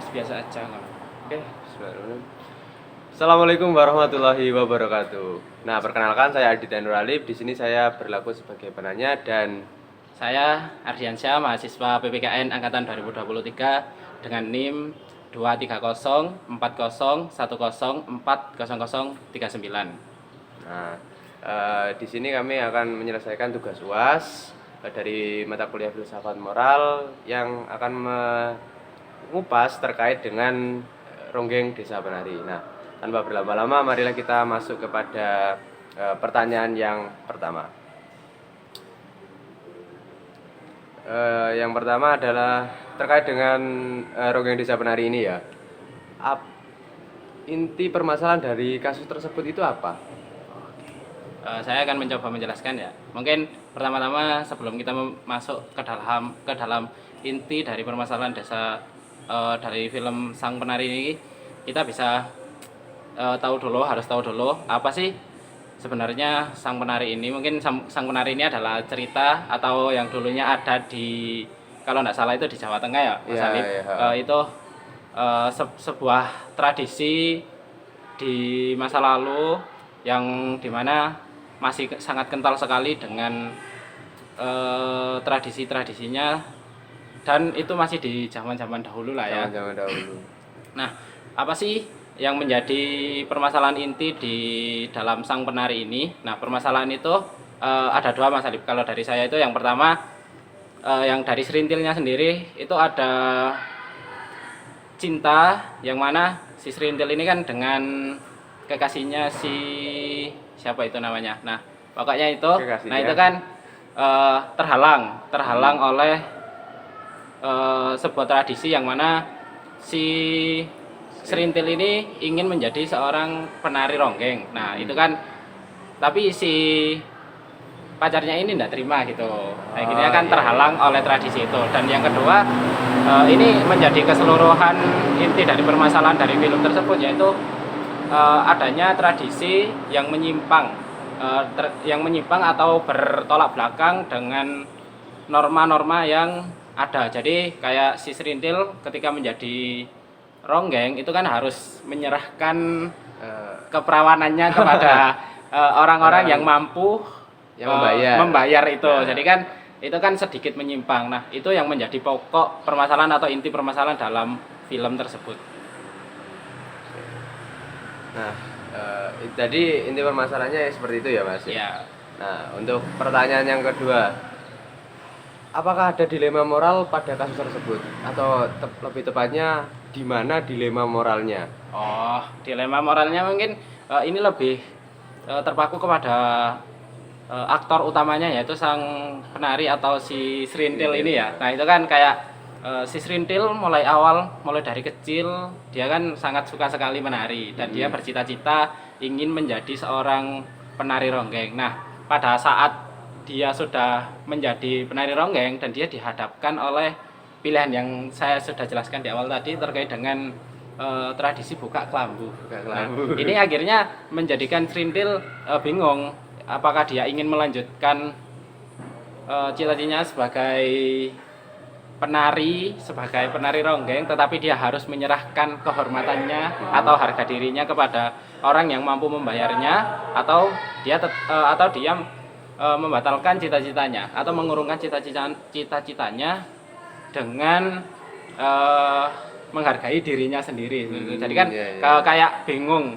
biasa aja nggak apa-apa. Oke, bismillahirrahmanirrahim. Assalamualaikum warahmatullahi wabarakatuh. Nah, perkenalkan saya Aditya Nur Alif. Di sini saya berlaku sebagai penanya dan Saya Ardiansyah, mahasiswa PPKN angkatan 2023 dengan NIM 23040104039. nah, di sini kami akan menyelesaikan tugas UAS dari mata kuliah filsafat moral yang akan mengupas terkait dengan ronggeng Desa Penari. Nah, tanpa berlama-lama, marilah kita masuk kepada pertanyaan yang pertama. Yang pertama adalah terkait dengan ronggeng Desa Penari ini ya. Inti permasalahan dari kasus tersebut itu apa? Saya akan mencoba menjelaskan ya. Mungkin pertama-tama sebelum kita masuk ke dalam inti dari permasalahan desa dari film Sang Penari ini, kita bisa harus tahu dulu apa sih sebenarnya Sang Penari ini. Mungkin Sang Penari ini adalah cerita atau yang dulunya ada di, kalau nggak salah itu di Jawa Tengah ya, Mas Iya, Alif. iya. Itu sebuah tradisi di masa lalu yang dimana masih sangat kental sekali dengan tradisi-tradisinya, dan itu masih di zaman-zaman dahulu lah ya. Zaman-zaman dahulu. Nah, apa sih yang menjadi permasalahan inti di dalam Sang Penari ini? Nah, permasalahan itu ada dua, Mas Alif. Kalau dari saya itu yang pertama, yang dari serintilnya sendiri itu ada cinta, yang mana si serintil ini kan dengan kekasihnya si siapa itu namanya. Nah, pokoknya itu. Kekasihnya. Nah, itu kan terhalang oleh sebuah tradisi yang mana si serintil ini ingin menjadi seorang penari ronggeng. Nah, itu kan, tapi si pacarnya ini tidak terima gitu. Akhirnya kan terhalang oleh tradisi itu. Dan yang kedua, ini menjadi keseluruhan inti dari permasalahan dari film tersebut, yaitu adanya tradisi yang menyimpang, atau bertolak belakang dengan norma-norma yang ada. Jadi kayak si serintil ketika menjadi ronggeng itu kan harus menyerahkan keperawanannya kepada orang-orang yang mampu membayar itu. Nah. Jadi kan itu kan sedikit menyimpang. Nah, itu yang menjadi pokok permasalahan atau inti permasalahan dalam film tersebut. Nah, tadi inti permasalahannya seperti itu ya, Mas? Ya. Nah, untuk pertanyaan yang kedua, apakah ada dilema moral pada kasus tersebut? Atau lebih tepatnya, di mana dilema moralnya? Oh, dilema moralnya mungkin ini lebih terpaku kepada aktor utamanya, yaitu Sang Penari atau si serintil ini ya. Nah, itu kan kayak si serintil mulai dari kecil dia kan sangat suka sekali menari, dan dia bercita-cita ingin menjadi seorang penari ronggeng. Nah, pada saat dia sudah menjadi penari ronggeng dan dia dihadapkan oleh pilihan yang saya sudah jelaskan di awal tadi terkait dengan tradisi buka kelambu. Nah, ini akhirnya menjadikan serintil bingung apakah dia ingin melanjutkan cita-citanya sebagai penari ronggeng, tetapi dia harus menyerahkan kehormatannya atau harga dirinya kepada orang yang mampu membayarnya, atau dia membatalkan cita-citanya atau mengurungkan cita-citanya dengan menghargai dirinya sendiri. Jadi kan kayak bingung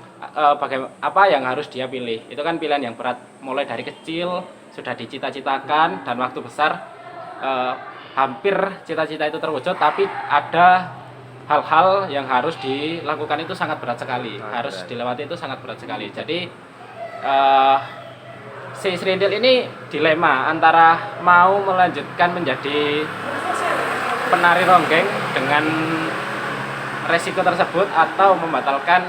apa yang harus dia pilih. Itu kan pilihan yang berat, mulai dari kecil sudah dicita-citakan dan waktu besar hampir cita-cita itu terwujud, tapi ada hal-hal yang harus dilakukan itu sangat berat sekali, harus dilewati itu sangat berat sekali. Jadi si serintil ini dilema antara mau melanjutkan menjadi penari ronggeng dengan resiko tersebut, atau membatalkan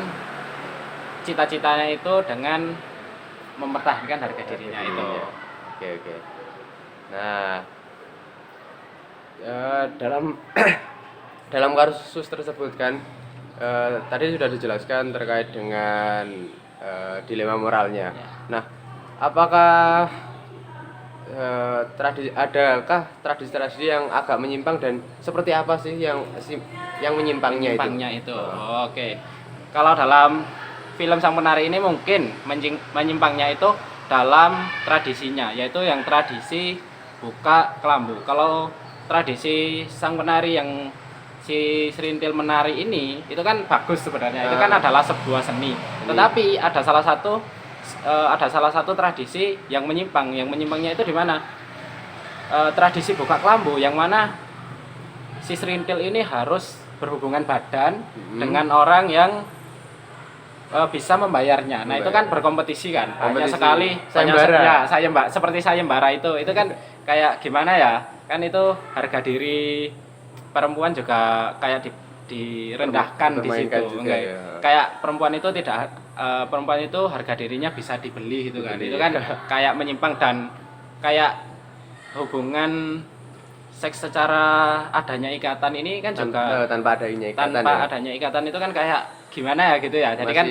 cita-citanya itu dengan mempertahankan harga dirinya itu. Oke. Nah, dalam dalam kasus tersebut kan tadi sudah dijelaskan terkait dengan dilema moralnya. Nah, apakah adakah tradisi-tradisi yang agak menyimpang dan seperti apa sih yang menyimpangnya itu? Oke. Kalau dalam film Sang Penari ini mungkin menyimpangnya itu dalam tradisinya, yaitu yang tradisi buka kelambu. Kalau tradisi Sang Penari yang si Serintil menari ini itu kan bagus sebenarnya. Itu kan adalah sebuah seni. Tetapi ada salah satu tradisi yang menyimpang. Yang menyimpangnya itu di mana? Tradisi buka kelambu yang mana si Serintil ini harus berhubungan badan dengan orang yang bisa membayarnya. Nah, itu kan berkompetisi kan. Banyak sekali seperti sayembara itu kan kayak gimana ya? Kan itu harga diri perempuan juga kayak direndahkan di situ. Kayak perempuan itu perempuan itu harga dirinya bisa dibeli gitu kan. Itu kan kayak menyimpang dan kayak hubungan seks secara adanya ikatan ini kan juga tanpa adanya ikatan itu kan kayak gimana ya gitu ya. Jadi kan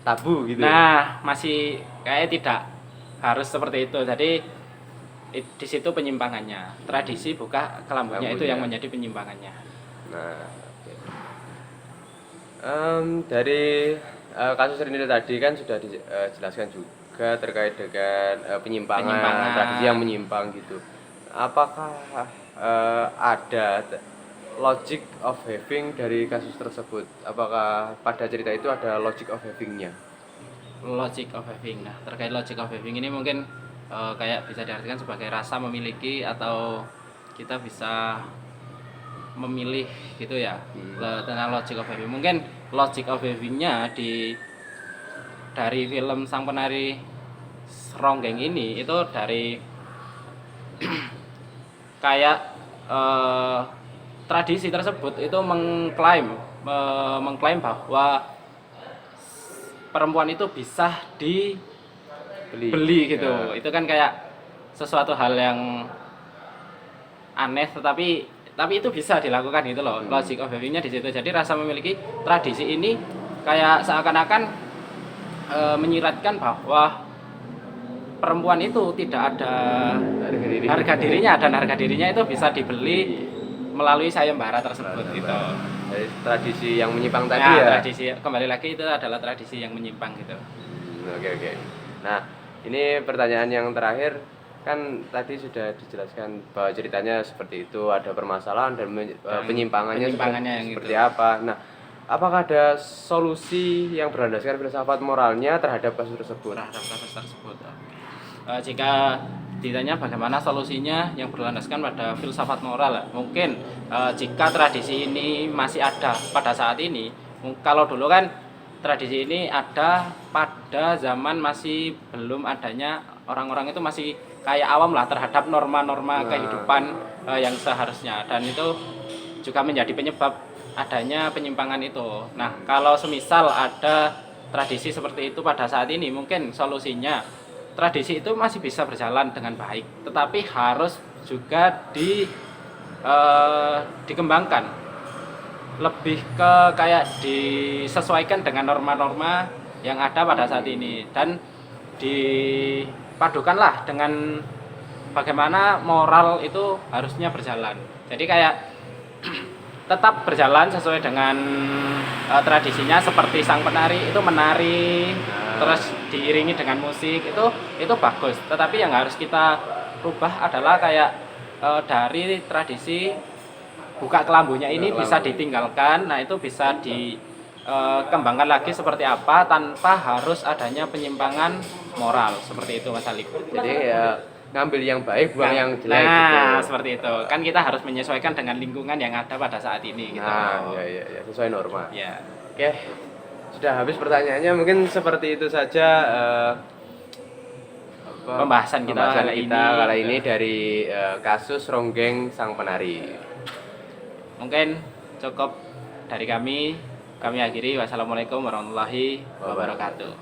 tabu gitu. Nah, masih kayak tidak harus seperti itu. Jadi di situ penyimpangannya. Tradisi buka kelambunya itu yang menjadi penyimpangannya. Nah, dari kasus Serintil tadi kan sudah dijelaskan juga terkait dengan penyimpangan tradisi yang menyimpang gitu. Apakah ada logic of having dari kasus tersebut? Apakah pada cerita itu ada logic of having-nya? Logic of having. Nah, terkait logic of having ini mungkin kayak bisa diartikan sebagai rasa memiliki atau kita bisa memilih gitu ya. Tentang logic of having. Mungkin logic of having-nya dari film Sang Penari Ronggeng ini itu dari kayak tradisi tersebut itu mengklaim bahwa perempuan itu bisa dibeli gitu. Itu kan kayak sesuatu hal yang aneh tetapi itu bisa dilakukan gitu loh. Logic of having-nya di situ. Jadi rasa memiliki tradisi ini kayak seakan-akan menyiratkan bahwa perempuan itu tidak ada harga dirinya dan harga dirinya itu bisa dibeli melalui sayembara tersebut gitu. Dari tradisi yang menyimpang tadi ya. Tradisi kembali lagi itu adalah tradisi yang menyimpang gitu. Oke. Nah, ini pertanyaan yang terakhir kan tadi sudah dijelaskan bahwa ceritanya seperti itu, ada permasalahan dan penyimpangannya yang seperti apa. Nah, apakah ada solusi yang berlandaskan filsafat moralnya terhadap kasus tersebut? Jika ditanya bagaimana solusinya yang berlandaskan pada filsafat moral, mungkin jika tradisi ini masih ada pada saat ini, kalau dulu kan tradisi ini ada pada zaman masih belum adanya orang-orang itu masih kayak awam lah terhadap norma-norma kehidupan yang seharusnya, dan itu juga menjadi penyebab adanya penyimpangan itu. Nah, kalau semisal ada tradisi seperti itu pada saat ini, mungkin solusinya tradisi itu masih bisa berjalan dengan baik, tetapi harus juga dikembangkan lebih ke kayak disesuaikan dengan norma-norma yang ada pada saat ini dan dipadukanlah dengan bagaimana moral itu harusnya berjalan. Jadi kayak tetap berjalan sesuai dengan tradisinya, seperti Sang Penari itu menari terus diiringi dengan musik, itu bagus. Tetapi yang harus kita rubah adalah kayak dari tradisi buka kelambunya ini bisa ditinggalkan. Nah, itu bisa dikembangkan lagi seperti apa tanpa harus adanya penyimpangan moral seperti itu, Mas Alif. Jadi ya ngambil yang baik, buang yang jelek. Nah, seperti itu. Kan kita harus menyesuaikan dengan lingkungan yang ada pada saat ini gitu. Nah, ya, sesuai norma. Ya. Oke. Sudah habis pertanyaannya, mungkin seperti itu saja pembahasan kita kali ini dari kasus Ronggeng Sang Penari. Mungkin cukup dari kami akhiri. Wassalamualaikum warahmatullahi wabarakatuh.